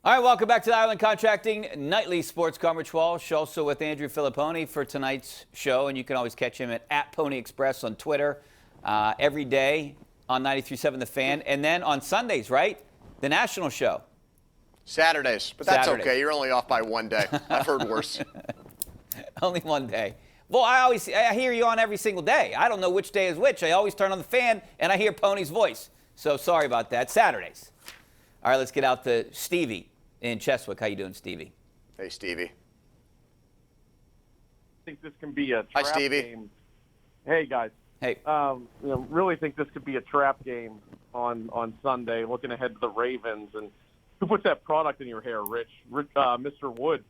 All right, welcome back to the Island Contracting Nightly Sports Coverage. Walsh, also with Andrew Fillipponi for tonight's show, and you can always catch him at Pony Express on Twitter every day on 93.7 The Fan, and then on Sundays, right? The national show. Saturdays, but that's Saturdays. okay. You're only off by one day. I've heard worse. Only one day. Well, I hear you on every single day. I don't know which day is which. I always turn on the fan, and I hear Pony's voice. So sorry about that. Saturdays. All right, let's get out to Stevie in Cheswick. How you doing, Stevie? Hey, Stevie. I think this can be a trap Hi, Stevie. game. Hey, guys. Hey. Really think this could be a trap game on Sunday, looking ahead to the Ravens. And who puts that product in your hair, Rich? Mr. Wood.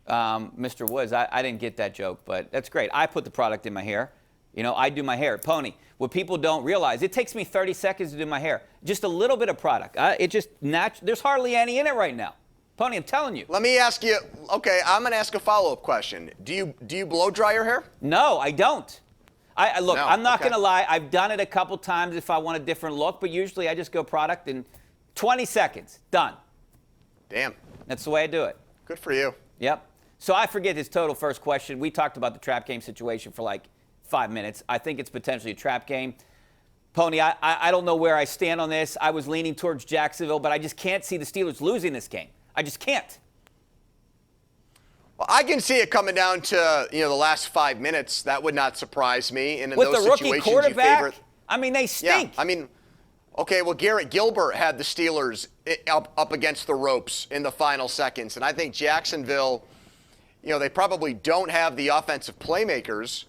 Mr. Woods, I didn't get that joke, but that's great. I put the product in my hair. You know, I do my hair. Pony, what people don't realize, it takes me 30 seconds to do my hair. Just a little bit of product. There's hardly any in it right now. Pony, I'm telling you. Let me ask you, okay, I'm going to ask a follow-up question. Do you blow dry your hair? No, I don't. Look, No, I'm not okay. going to lie. I've done it a couple times if I want a different look, but usually I just go product in 20 seconds. Done. Damn. That's the way I do it. Good for you. Yep. So I forget his total first question. We talked about the trap game situation for like 5 minutes. I think it's potentially a trap game. Pony, I don't know where I stand on this. I was leaning towards Jacksonville, but I just can't see the Steelers losing this game. I just can't. Well, I can see it coming down to, the last 5 minutes. That would not surprise me. And in With those the rookie situations, quarterback, I mean, they stink. Yeah, I mean, okay, well, Garrett Gilbert had the Steelers up against the ropes in the final seconds. And I think Jacksonville, they probably don't have the offensive playmakers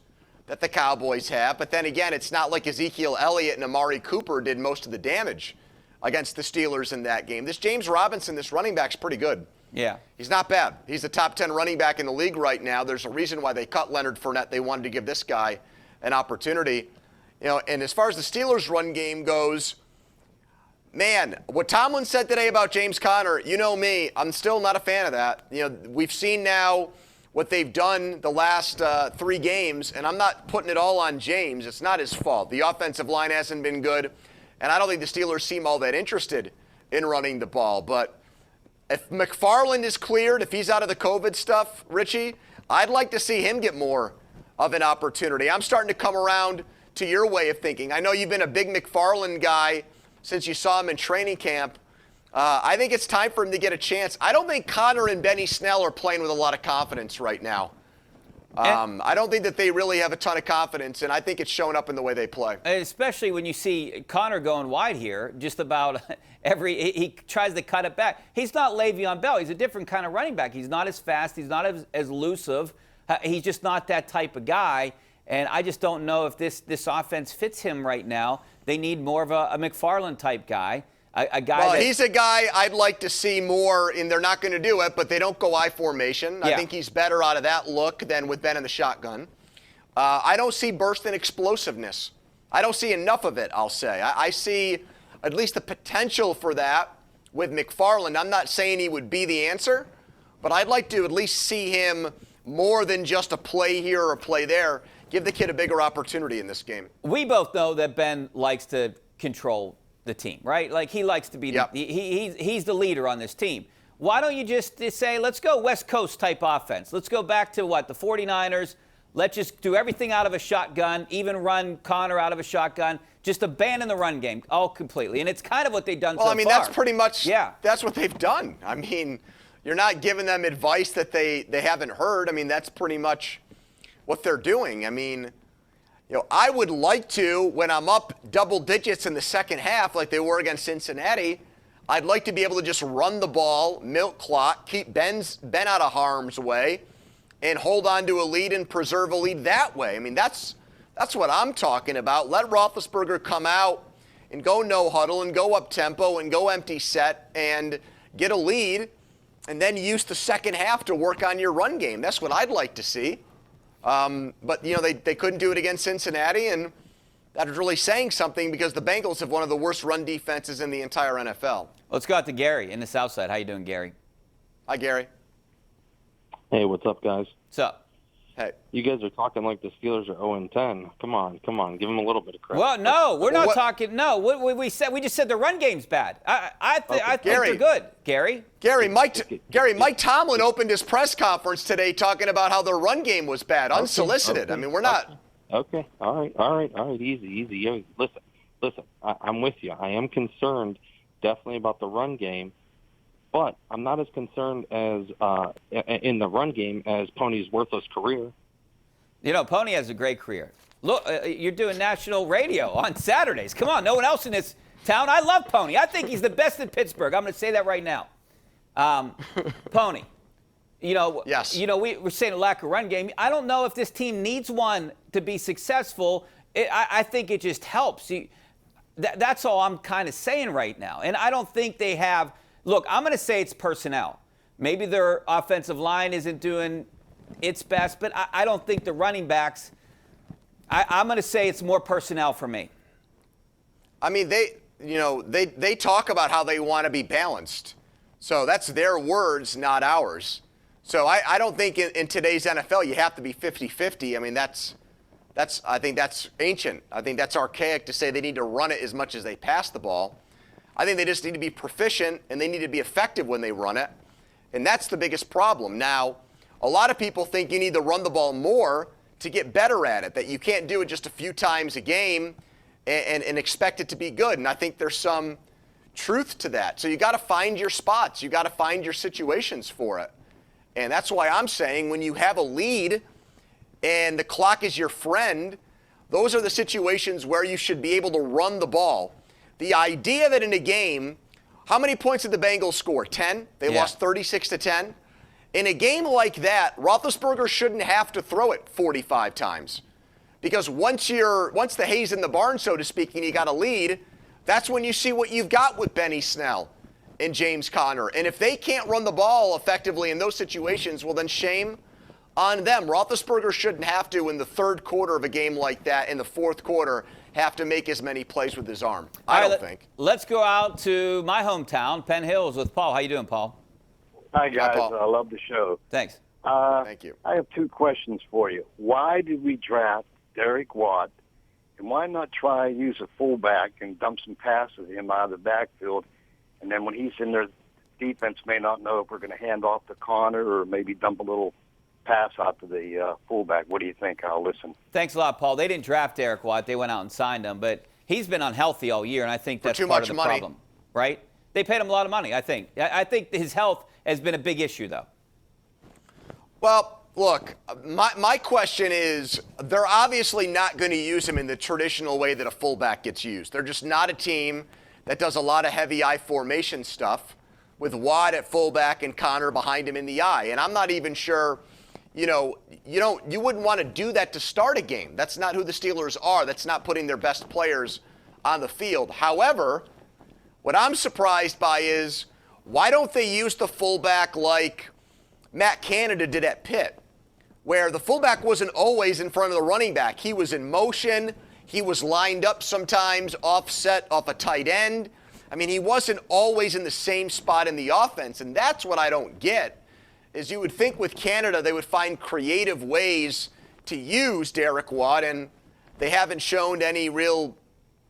that the Cowboys have. But then again, it's not like Ezekiel Elliott and Amari Cooper did most of the damage against the Steelers in that game. This James Robinson, this running back's pretty good. Yeah. He's not bad. He's the top 10 running back in the league right now. There's a reason why they cut Leonard Fournette. They wanted to give this guy an opportunity. And as far as the Steelers' run game goes, man, what Tomlin said today about James Conner, you know me, I'm still not a fan of that. We've seen now what they've done the last 3 games, and I'm not putting it all on James. It's not his fault. The offensive line hasn't been good, and I don't think the Steelers seem all that interested in running the ball. But if McFarland is cleared, if he's out of the COVID stuff, Richie, I'd like to see him get more of an opportunity. I'm starting to come around to your way of thinking. I know you've been a big McFarland guy since you saw him in training camp. I think it's time for him to get a chance. I don't think Connor and Benny Snell are playing with a lot of confidence right now. I don't think that they really have a ton of confidence, and I think it's showing up in the way they play. Especially when you see Connor going wide here, just about he tries to cut it back. He's not Le'Veon Bell. He's a different kind of running back. He's not as fast. He's not as elusive. He's just not that type of guy, and I just don't know if this offense fits him right now. They need more of a McFarland-type guy. A guy he's a guy I'd like to see more, and they're not going to do it, but they don't go I formation. I think he's better out of that look than with Ben in the shotgun. I don't see burst and explosiveness. I don't see enough of it, I'll say. I see at least the potential for that with McFarland. I'm not saying he would be the answer, but I'd like to at least see him more than just a play here or a play there. Give the kid a bigger opportunity in this game. We both know that Ben likes to control the team, right? Like he likes to be he's the leader on this team. Why don't you just say, let's go West Coast type offense? Let's go back to the 49ers. Let's just do everything out of a shotgun, even run Connor out of a shotgun, just abandon the run game all completely. And it's kind of what they've done so far. Well, I mean, that's pretty much that's what they've done. I mean, you're not giving them advice that they haven't heard. I mean, that's pretty much what they're doing. I mean, I would like to, when I'm up double digits in the second half like they were against Cincinnati, I'd like to be able to just run the ball, milk clock, keep Ben out of harm's way, and hold on to a lead and preserve a lead that way. I mean, that's what I'm talking about. Let Roethlisberger come out and go no huddle and go up tempo and go empty set and get a lead, and then use the second half to work on your run game. That's what I'd like to see. But, they couldn't do it against Cincinnati, and that was really saying something because the Bengals have one of the worst run defenses in the entire NFL. Let's go out to Gary in the South Side. How you doing, Gary? Hi, Gary. Hey, what's up, guys? What's up? Hey. You guys are talking like the Steelers are 0-10. Come on. Give them a little bit of credit. Well, no, we're not talking. No, we just said the run game's bad. I think they're good, Gary. Mike Tomlin opened his press conference today talking about how the run game was bad, unsolicited. Okay. I mean, we're not. Okay. All right. Easy. Listen. I'm with you. I am concerned, definitely about the run game. But I'm not as concerned as in the run game as Pony's worthless career. You know, Pony has a great career. Look, you're doing national radio on Saturdays. Come on, no one else in this town. I love Pony. I think he's the best in Pittsburgh. I'm going to say that right now. Pony, yes. We're saying a lack of run game. I don't know if this team needs one to be successful. I think it just helps. That's all I'm kind of saying right now. And I don't think they have. Look, I'm going to say it's personnel. Maybe their offensive line isn't doing its best, but I don't think the running backs. I'm going to say it's more personnel for me. I mean, they talk about how they want to be balanced. So that's their words, not ours. So I don't think in today's NFL you have to be 50-50. I mean, I think that's ancient. I think that's archaic to say they need to run it as much as they pass the ball. I think they just need to be proficient, and they need to be effective when they run it. And that's the biggest problem. Now, a lot of people think you need to run the ball more to get better at it, that you can't do it just a few times a game and expect it to be good. And I think there's some truth to that. So you got to find your spots. You got to find your situations for it. And that's why I'm saying when you have a lead and the clock is your friend, those are the situations where you should be able to run the ball. The idea that in a game, how many points did the Bengals score? 10? They lost 36-10. In a game like that, Roethlisberger shouldn't have to throw it 45 times. Because once the hay's in the barn, so to speak, and you got a lead, that's when you see what you've got with Benny Snell and James Conner. And if they can't run the ball effectively in those situations, well, then shame on them. Roethlisberger shouldn't have to, in the third quarter of a game like that, in the fourth quarter, have to make as many plays with his arm. I don't think. Let's go out to my hometown, Penn Hills, with Paul. How you doing, Paul? Hi, guys. Hi, Paul. I love the show. Thanks. Thank you. I have two questions for you. Why did we draft Derek Watt, and why not try use a fullback and dump some passes at him out of the backfield, and then when he's in there, defense may not know if we're going to hand off to Connor or maybe dump a little pass out to the fullback. What do you think? I'll listen. Thanks a lot, Paul. They didn't draft Derek Watt. They went out and signed him, but he's been unhealthy all year, and I think that's part of the problem, right? They paid him a lot of money, I think. I think his health has been a big issue, though. Well, look, my question is, they're obviously not going to use him in the traditional way that a fullback gets used. They're just not a team that does a lot of heavy I formation stuff with Watt at fullback and Connor behind him in the I. And I'm not even sure, you wouldn't want to do that to start a game. That's not who the Steelers are. That's not putting their best players on the field. However, what I'm surprised by is, why don't they use the fullback like Matt Canada did at Pitt, where the fullback wasn't always in front of the running back. He was in motion. He was lined up sometimes, offset off a tight end. I mean, he wasn't always in the same spot in the offense, and that's what I don't get, is you would think with Canada they would find creative ways to use Derek Watt, and they haven't shown any real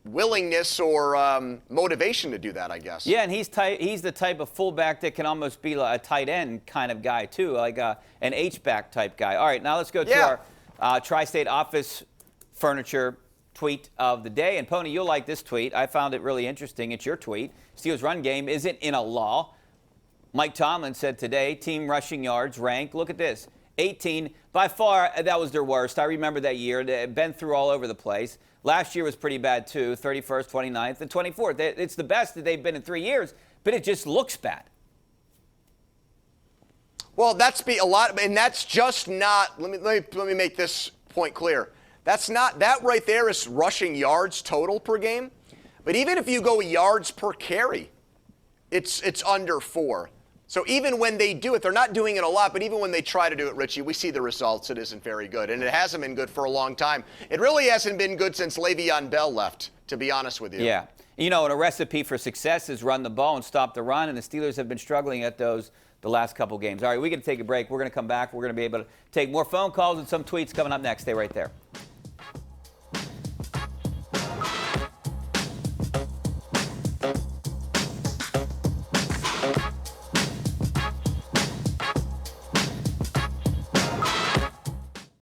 willingness or motivation to do that, I guess. Yeah, and he's the type of fullback that can almost be like a tight end kind of guy, too, like an H-back type guy. All right, now let's go to our Tri-State Office Furniture tweet of the day. And, Pony, you'll like this tweet. I found it really interesting. It's your tweet. Steelers' run game isn't in a law. Mike Tomlin said today, team rushing yards ranked. Look at this. 18. By far, that was their worst. I remember that year. They've been through all over the place. Last year was pretty bad, too. 31st, 29th, and 24th. It's the best that they've been in 3 years, but it just looks bad. Well, that's a lot, and that's just not. Let me make this point clear. That's not, that right there is rushing yards total per game. But even if you go yards per carry, it's under 4. So even when they do it, they're not doing it a lot, but even when they try to do it, Richie, we see the results. It isn't very good, and it hasn't been good for a long time. It really hasn't been good since Le'Veon Bell left, to be honest with you. Yeah. You know, and a recipe for success is run the ball and stop the run, and the Steelers have been struggling at those the last couple games. All right, we're going to take a break. We're going to come back. We're going to be able to take more phone calls and some tweets coming up next. Stay right there.